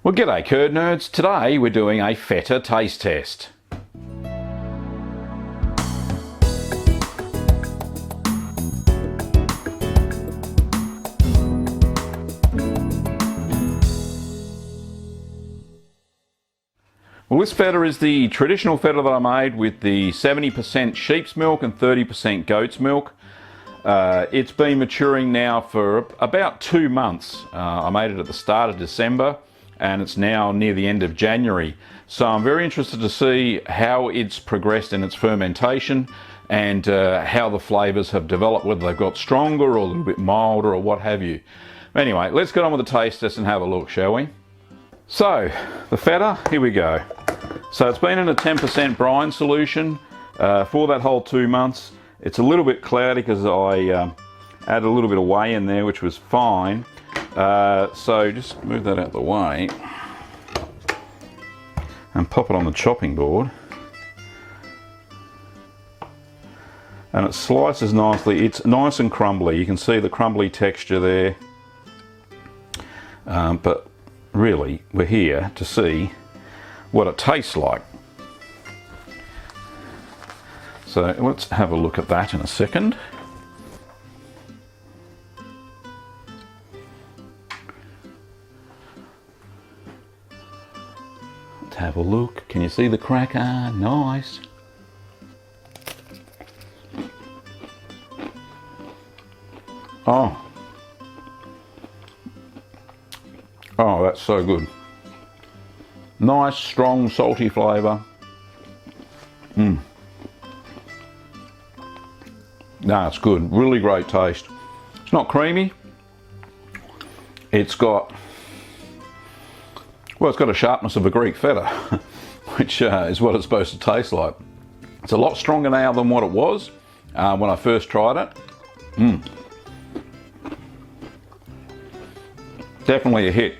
Well, g'day curd nerds. Today we're doing a feta taste test. Well, this feta is the traditional feta that I made with the 70% sheep's milk and 30% goat's milk. It's been maturing now for about 2 months. I made it at the start of December and it's now near the end of January. So I'm very interested to see how it's progressed in its fermentation and how the flavours have developed, whether they've got stronger or a little bit milder or what have you. Anyway, let's get on with the taste test and have a look, shall we? So, the feta, here we go. So it's been in a 10% brine solution for that whole 2 months. It's a little bit cloudy because I added a little bit of whey in there, which was fine. So just move that out of the way and pop it on the chopping board. And it slices nicely. It's nice and crumbly. You can see the crumbly texture there. But really, we're here to see what it tastes like. So let's have a look at that in a second. Let's have a look. Can you see the cracker? Nice. Oh, that's so good. Nice, strong, salty flavour. No, it's good. Really great taste. It's not creamy. It's got, well, it's got a sharpness of a Greek Feta, which is what it's supposed to taste like. It's a lot stronger now than what it was when I first tried it. Definitely a hit.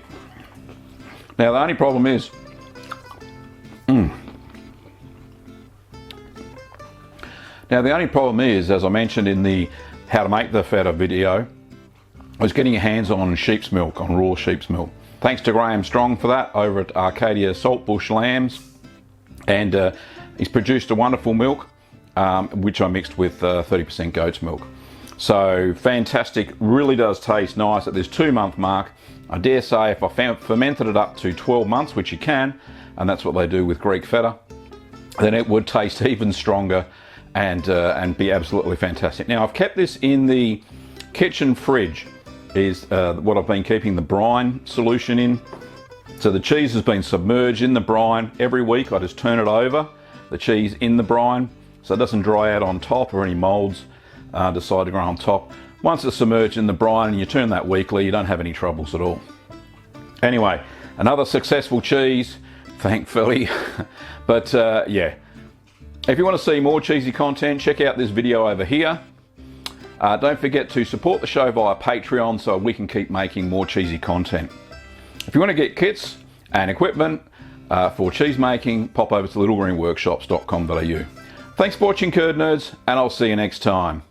Now the only problem is, as I mentioned in the how to make the feta video, was getting your hands on sheep's milk, on raw sheep's milk. Thanks to Graham Strong for that over at Arcadia Saltbush Lambs, and he's produced a wonderful milk which I mixed with 30% goat's milk. So fantastic, really does taste nice at this 2 month mark. I dare say if I fermented it up to 12 months, which you can, and that's what they do with Greek Feta, then it would taste even stronger and be absolutely fantastic. Now I've kept this in the kitchen fridge, is what I've been keeping the brine solution in. So the cheese has been submerged in the brine. Every week I just turn it over, the cheese in the brine, so it doesn't dry out on top or any molds decide to grow on top. Once it's submerged in the brine and you turn that weekly, you don't have any troubles at all. Anyway, another successful cheese, thankfully. But yeah, if you want to see more cheesy content, check out this video over here. Don't forget to support the show via Patreon so we can keep making more cheesy content. If you want to get kits and equipment for cheese making, pop over to littlegreenworkshops.com.au. Thanks for watching, curd nerds, and I'll see you next time.